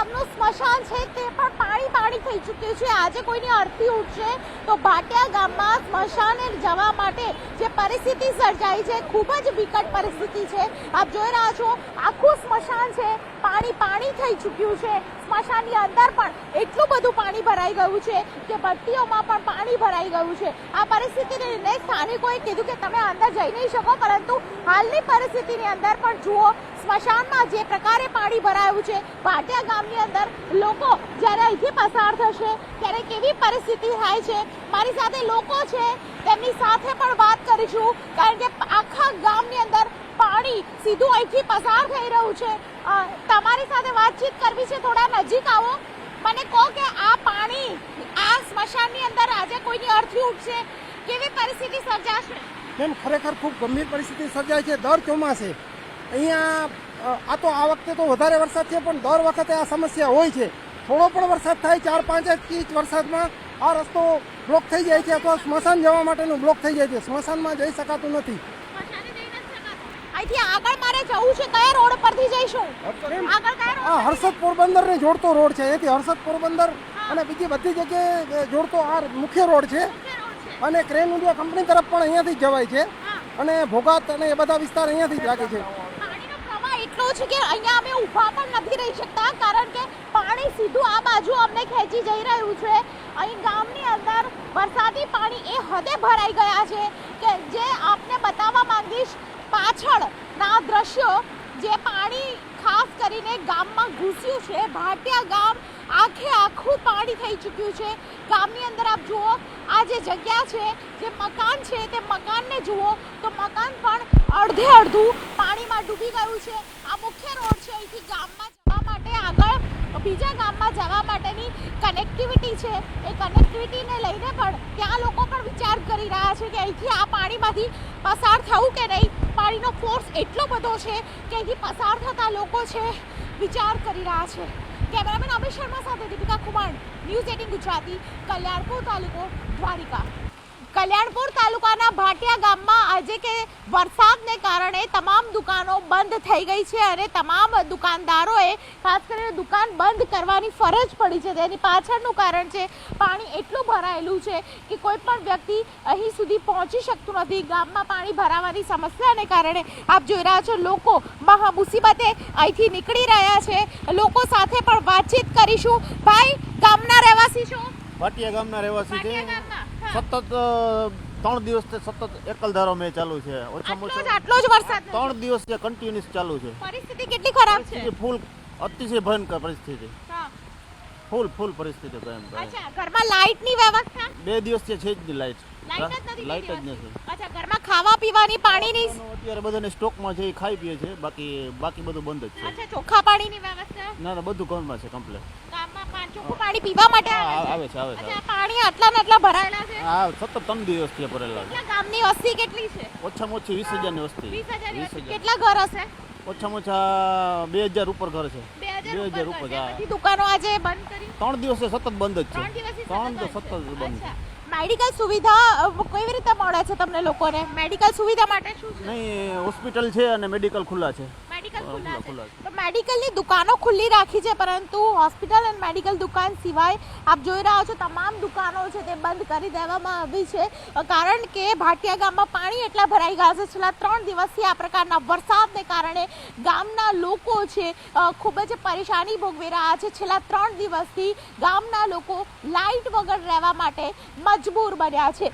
ગામનું સ્મશાન છે તે પણ પાણી થઈ ચૂક્યું છે। આજે કોઈની અર્થી ઉઠશે તો ભાટિયા ગામમાં સ્મશાને જવા માટે જે પરિસ્થિતિ સર્જાઈ છે ખૂબ જ વિકટ પરિસ્થિતિ છે। આપ જોઈ રહ્યા છો આખું સ્મશાન છે પાણી થઈ ચૂક્યું છે। સ્મશાનની અંદર પણ એટલું બધું પાણી ભરાઈ ગયું છે કે ભટ્ટીઓમાં પણ પાણી ભરાઈ ગયું છે। આ પરિસ્થિતિને લઈને સ્થાનિકોએ કીધું કે તમે અંદર જઈ નહીં શકો, પરંતુ હાલની પરિસ્થિતિની અંદર પણ જુઓ સ્મશાનમાં જે પ્રકારે પાણી ભરાયું છે। ભાટિયા ગામની અંદર લોકો જ્યારે અહીંથી પસાર થશે ત્યારે કેવી પરિસ્થિતિ થાય છે, મારી સાથે લોકો છે તેમની સાથે પણ વાત કરીશું, કારણ કે આખા ગામની અંદર પાણી સીધું અહીંથી પસાર થઈ રહ્યું છે। તમારી સાથે વાતચીત કરવી છે, થોડા નજીક આવો, મને કહો કે આ પાણી આ સ્મશાનની અંદર આજે કોઈની અર્થી ઉઠશે, કેવી પરિસ્થિતિ સર્જાશે? બેન, ખરેખર ખૂબ ગંભીર પરિસ્થિતિ સર્જાય છે દર ચોમાસે। અહીંયા આ તો આ વખતે તો વધારે વરસાદ છે, પણ દર વખતે આ સમસ્યા હોય છે। થોડો પણ વરસાદ થાય 4-5 ઇંચ વરસાદમાં આ રસ્તો બ્લોક થઈ જાય છે, અથવા સ્મશાન જવા માટેનું બ્લોક થઈ જાય છે। સ્મશાનમાં જઈ શકાતું નથી। અહીંથી આગળ મારે જવું છે, કયા રોડ પરથી જઈશું? આગળ કયા રોડ? આ હર્ષદ પોરબંદર ને જોડતો રોડ છે। અહીંથી હર્ષદ પોરબંદર અને બીજી બધી જગ્યાએ જોડતો આ મુખ્ય રોડ છે, અને ક્રેન ઇન્ડિયા કંપની તરફ પણ અહીંયાથી જવાય છે, અને ભોગાત અને એ બધા વિસ્તાર અહીંયાથી જ લાગે છે। પાણીનો પ્રવાહ એટલો છે કે અહીંયા અમે ઊભા પણ નથી રહી શકતા, કારણ કે પાણી સીધું આ બાજુ અમને ખેંચી જઈ રહ્યું છે। અહીં ગામની અંદર વરસાદી પાણી એ હદે ભરાઈ ગયા છે કે જે આપને બતાવવા માંગીશ પાછળના દ્રશ્યો, જે પાણી ખાસ કરીને ગામમાં ઘૂસ્યું છે। ભાટિયા ગામ આખું પાણી થઈ ચૂક્યું છે। ગામની અંદર આપ જુઓ આ જે જગ્યા છે, જે મકાન છે, તે મકાનને જુઓ તો મકાન પણ અડધું પાણીમાં ડૂબી ગયું છે। આ મુખ્ય રોડ છે, અહીંથી ગામમાં જવા માટે આગળ બીજા ગામમાં જવા માટેની કનેક્ટિવિટી છે। એ કનેક્ટિવિટીને લઈને પણ ત્યાં લોકો પણ વિચાર કરી રહ્યા છે કે અહીંથી આ પાણીમાંથી પસાર થવું કે નહીં। પાણીનો ફોર્સ એટલો બધો છે કે અહીંથી પસાર થતા લોકો છે વિચાર કરી રહ્યા છે। કેમેરામેન અમિત શર્મા સાથે દીપિકા ખુમાણ, ન્યૂઝ 18 ગુજરાતી, કલ્યાણપુર તાલુકો, દ્વારિકા। કલ્યાણપુર તાલુકાના ભાટિયા ગામમાં આજે કે વરસાદને કારણે તમામ દુકાનો બંધ થઈ ગઈ છે, અને તમામ દુકાનદારોએ ખાસ કરીને દુકાન બંધ કરવાની ફરજ પડી છે। તેની પાછળનું કારણ છે પાણી એટલું ભરાયેલું છે કે કોઈ પણ વ્યક્તિ અહીં સુધી પહોંચી શકતું નથી। ગામમાં પાણી ભરાવાની સમસ્યાને કારણે આપ જોઈ રહ્યા છો લોકો મહા મુસીબતે અહીંથી નીકળી રહ્યા છે। લોકો સાથે પણ વાતચીત કરીશું। ભાઈ, ગામના રહેવાસી છો? ભાટિયા ગામના રહેવાસી છે। સતત 3 દિવસથી સતત એકલધારો મેં ચાલુ છે। ઓછામાં ઓછો આટલો જ વરસાદ 3 દિવસથી કન્ટિન્યુઅસ ચાલુ છે। પરિસ્થિતિ કેટલી ખરાબ છે? ફૂલ અતિશય ભયંકર પરિસ્થિતિ, ફૂલ પરિસ્થિતિ ભયંકર। અચ્છા, ઘરમાં લાઇટની વ્યવસ્થા? 2 દિવસથી છે જ નહીં લાઇટ લાઇટ જ નથી। અચ્છા, ઘરમાં ખાવા પીવાની પાણીની અત્યારે બધાને સ્ટોકમાં છે, ખાઈ પીએ છે, બાકી બધું બંધ જ છે। અચ્છા, ચોખ્ખા પાણીની વ્યવસ્થા? ના, બધું ઘરમાં છે કમ્પ્લીટ। ગામમાં ચોખ્ખું પાણી પીવા માટે આવે છે। અચ્છા, પાણી આટલા ને આટલા ભરાયેલા છે? હા, સતત 3 દિવસથી ભરેલા છે। ગામની વસ્તી કેટલી છે? ઓછામાં ઓછી 20,000 ની વસ્તી। 20,000। કેટલા ઘર હશે? ઓછામાં ઓછા 2,000 ઉપર ઘર છે। 2,000 ઉપર છે। બધી દુકાનો આજે બંધ કરી? 3 દિવસથી સતત બંધ જ છે। 3 દિવસથી સતત બંધ છે। મેડિકલ સુવિધા કેવી રીતે મળે છે તમને લોકોને? મેડિકલ સુવિધા માટે શું છે? નહીં, હોસ્પિટલ છે અને મેડિકલ ખુલ્લા છે। મેડિકલ ખુલ્લા છે તો મેડિકલની દુકાનો ખુલ્લી રાખી છે, પરંતુ હોસ્પિટલ અને મેડિકલ દુકાન સિવાય આપ જોઈ રહ્યા છો તમામ દુકાનો છે તે બંધ કરી દેવામાં આવી છે, કારણ કે ભાટિયા ગામમાં પાણી એટલા ભરાઈ ગયા છે। છેલ્લા 3 દિવસથી આ પ્રકારના વરસાદને કારણે ગામના લોકો છે ખૂબ જ પરેશાની ભોગવી રહ્યા છે। છેલ્લા 3 દિવસથી ગામના લોકો લાઇટ વગર રહેવા માટે મજબૂર બન્યા છે।